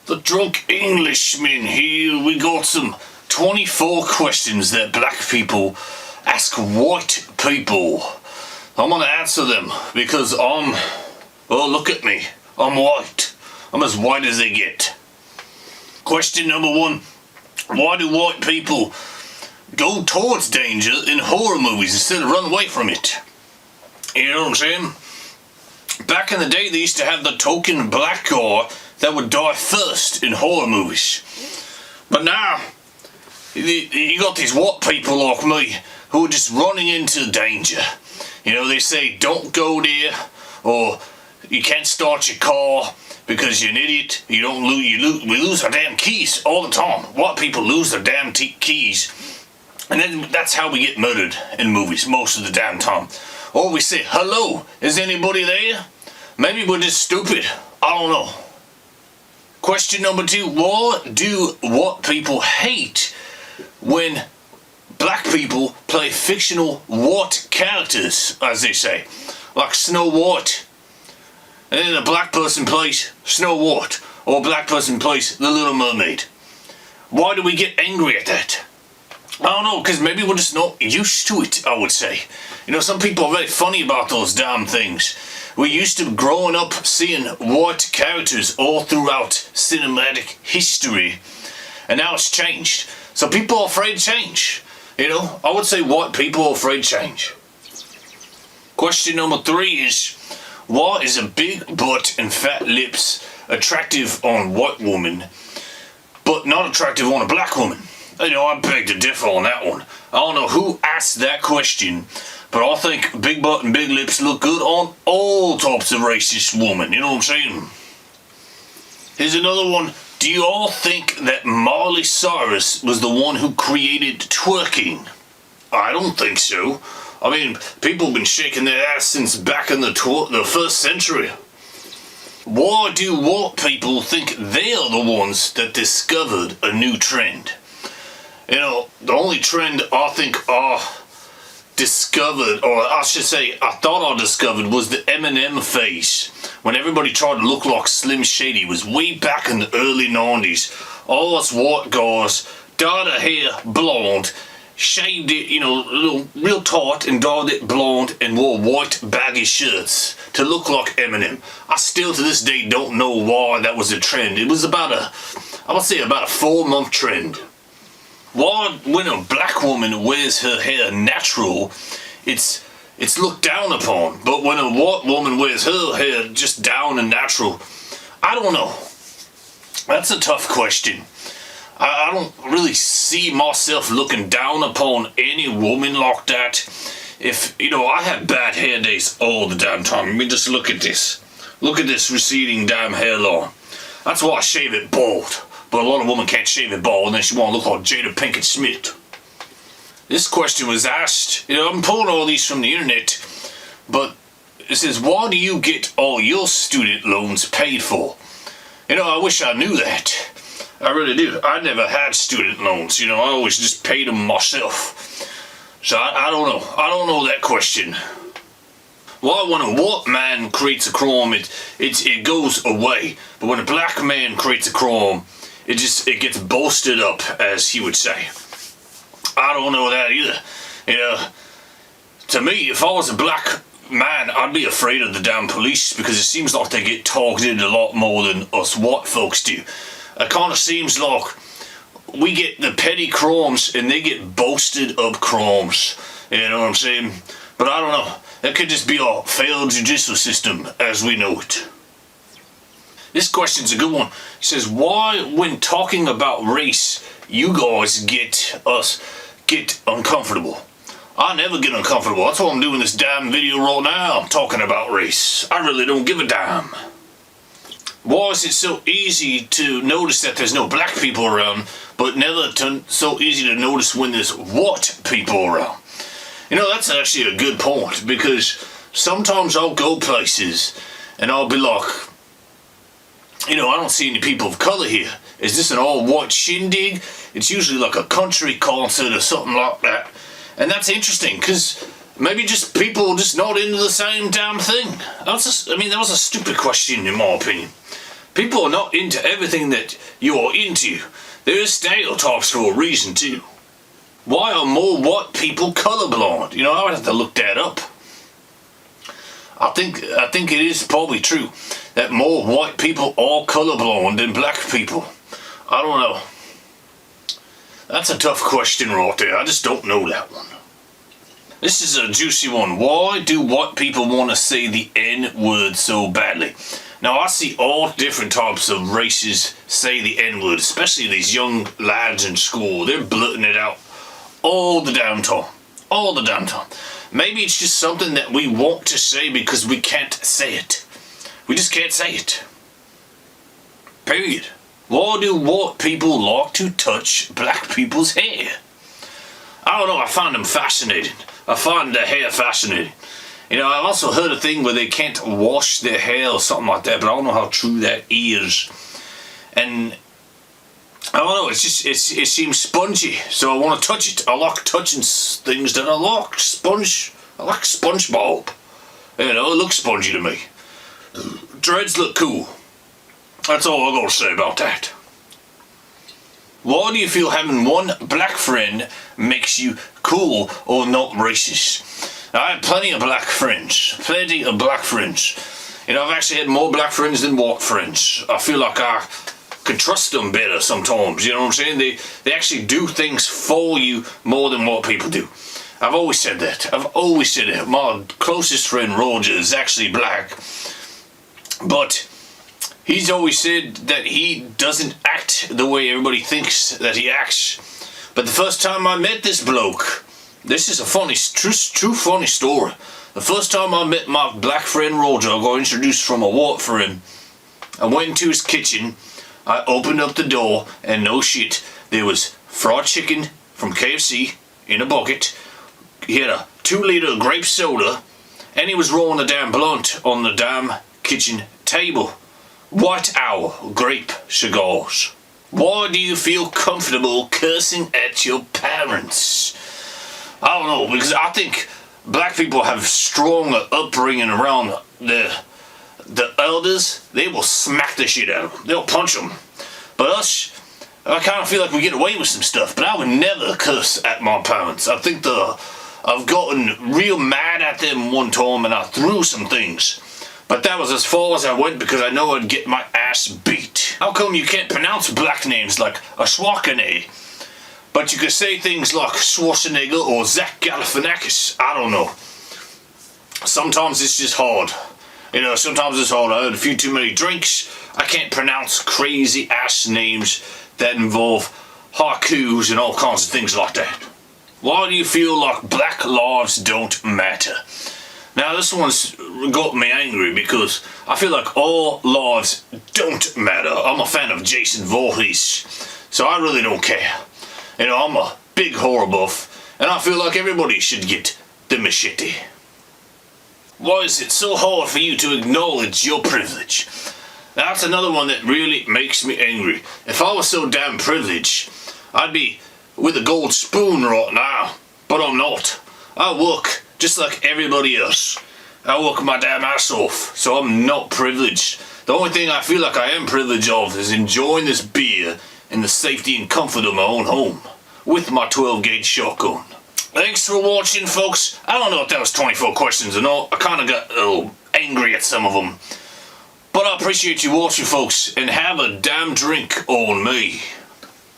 The drunk Englishman here. We got some 24 questions that black people ask white people. I'm gonna answer them because oh, look at me. I'm white. I'm as white as they get. Question number 1. Why do white people go towards danger in horror movies instead of run away from it? You know what I'm saying? Back in the day, they used to have the token black guy that would die first in horror movies. But now, you got these white people like me who are just running into danger. You know, they say, don't go there, or you can't start your car because you're an idiot. We lose our damn keys all the time. White people lose their damn keys. And then that's how we get murdered in movies most of the damn time. Or we say, hello, is anybody there? Maybe we're just stupid. I don't know. Question number 2, why do white people hate when black people play fictional white characters, as they say, like Snow White? And then a black person plays Snow White, or a black person plays The Little Mermaid. Why do we get angry at that? I don't know, because maybe we're just not used to it, I would say. You know, some people are very funny about those damn things. We're used to growing up seeing white characters all throughout cinematic history. And now it's changed. So people are afraid of change. You know, I would say white people are afraid of change. Question number 3 is, why is a big butt and fat lips attractive on white woman, but not attractive on a black woman? You know, I beg to differ on that one. I don't know who asked that question, but I think big butt and big lips look good on all types of racist women. You know what I'm saying? Here's another one. Do you all think that Miley Cyrus was the one who created twerking? I don't think so. I mean, people have been shaking their ass since back in the 1st century. Why do white people think they are the ones that discovered a new trend? You know, the only trend I think I discovered, or I should say I thought I discovered, was the Eminem phase. When everybody tried to look like Slim Shady. It was way back in the early 90s. All us white guys dyed our hair blonde, shaved it, you know, real tight, and dyed it blonde, and wore white baggy shirts to look like Eminem. I still to this day don't know why that was a trend. It was about I would say about a 4-month trend. Why, when a black woman wears her hair natural, it's looked down upon. But when a white woman wears her hair just down and natural, I don't know. That's a tough question. I don't really see myself looking down upon any woman like that. If, you know, I have bad hair days all the damn time. I mean, just look at this. Look at this receding damn hairline. That's why I shave it bald. But a lot of women can't shave it bald and then she want to look like Jada Pinkett Smith. This question was asked, you know, I'm pulling all these from the internet, but it says, why do you get all your student loans paid for? You know, I wish I knew that. I really do. I never had student loans, you know, I always just paid them myself. So I don't know. I don't know that question. Why when a white man creates a crime, it goes away. But when a black man creates a crime, it gets boasted up, as he would say. I don't know that either. You know, to me, if I was a black man, I'd be afraid of the damn police because it seems like they get targeted a lot more than us white folks do. It kind of seems like we get the petty crimes and they get boasted up crimes. You know what I'm saying? But I don't know. That could just be our failed judicial system as we know it. This question's a good one. It says, why when talking about race, you guys get uncomfortable? I never get uncomfortable. That's why I'm doing this damn video right now. I'm talking about race. I really don't give a damn. Why is it so easy to notice that there's no black people around, but never so easy to notice when there's white people around? You know, that's actually a good point, because sometimes I'll go places and I'll be like, you know, I don't see any people of color here. Is this an all-white shindig? It's usually like a country concert or something like that. And that's interesting, because maybe just people just not into the same damn thing. That was a stupid question in my opinion. People are not into everything that you're into. There are stereotypes for a reason too. Why are more white people colorblind? You know, I would have to look that up. I think it is probably true that more white people are colorblind than black people. I don't know. That's a tough question right there. I just don't know that one. This is a juicy one. Why do white people want to say the N-word so badly? Now, I see all different types of races say the N-word, especially these young lads in school. They're blurting it out all the damn time. All the damn time. Maybe it's just something that we want to say because we can't say it. We just can't say it. Period. Why do white people like to touch black people's hair? I don't know, I find them fascinating. I find their hair fascinating. You know, I've also heard a thing where they can't wash their hair or something like that, but I don't know how true that is. And I don't know, it seems spongy, so I want to touch it. I like touching things that I like. I like SpongeBob. You know, it looks spongy to me. Dreads look cool. That's all I gotta say about that. Why do you feel having one black friend makes you cool or not racist? Now, I have plenty of black friends. Plenty of black friends. You know, I've actually had more black friends than white friends. I feel like I could trust them better sometimes, you know what I'm saying? They actually do things for you more than what people do. I've always said that. My closest friend Roger is actually black, but he's always said that he doesn't act the way everybody thinks that he acts. But the first time I met this bloke, this is a funny, true funny story. The first time I met my black friend Roger, I got introduced from a white friend. I went into his kitchen. I opened up the door, and no shit, there was fried chicken from KFC in a bucket. He had a 2-liter grape soda, and he was rolling a damn blunt on the damn kitchen table. White Owl grape cigars. Why do you feel comfortable cursing at your parents? I don't know, because I think black people have strong upbringing around the elders. They will smack the shit out of them. They'll punch them. But us, I kind of feel like we get away with some stuff. But I would never curse at my parents. I think I've gotten real mad at them one time and I threw some things. But that was as far as I went because I know I'd get my ass beat. How come you can't pronounce black names like Ashwakane, but you can say things like Schwarzenegger or Zach Galifianakis? I don't know. Sometimes it's just hard. You know, sometimes it's hard. I had a few too many drinks. I can't pronounce crazy ass names that involve haikus and all kinds of things like that. Why do you feel like black lives don't matter? Now this one's got me angry because I feel like all lives don't matter. I'm a fan of Jason Voorhees, so I really don't care. You know, I'm a big horror buff, and I feel like everybody should get the machete. Why is it so hard for you to acknowledge your privilege? That's another one that really makes me angry. If I was so damn privileged, I'd be with a gold spoon right now, but I'm not. I work just like everybody else. I work my damn ass off, so I'm not privileged. The only thing I feel like I am privileged of is enjoying this beer in the safety and comfort of my own home, with my 12-gauge shotgun. Thanks for watching, folks. I don't know if that was 24 questions or not. I kind of got a little angry at some of them. But I appreciate you watching, folks, and have a damn drink on me.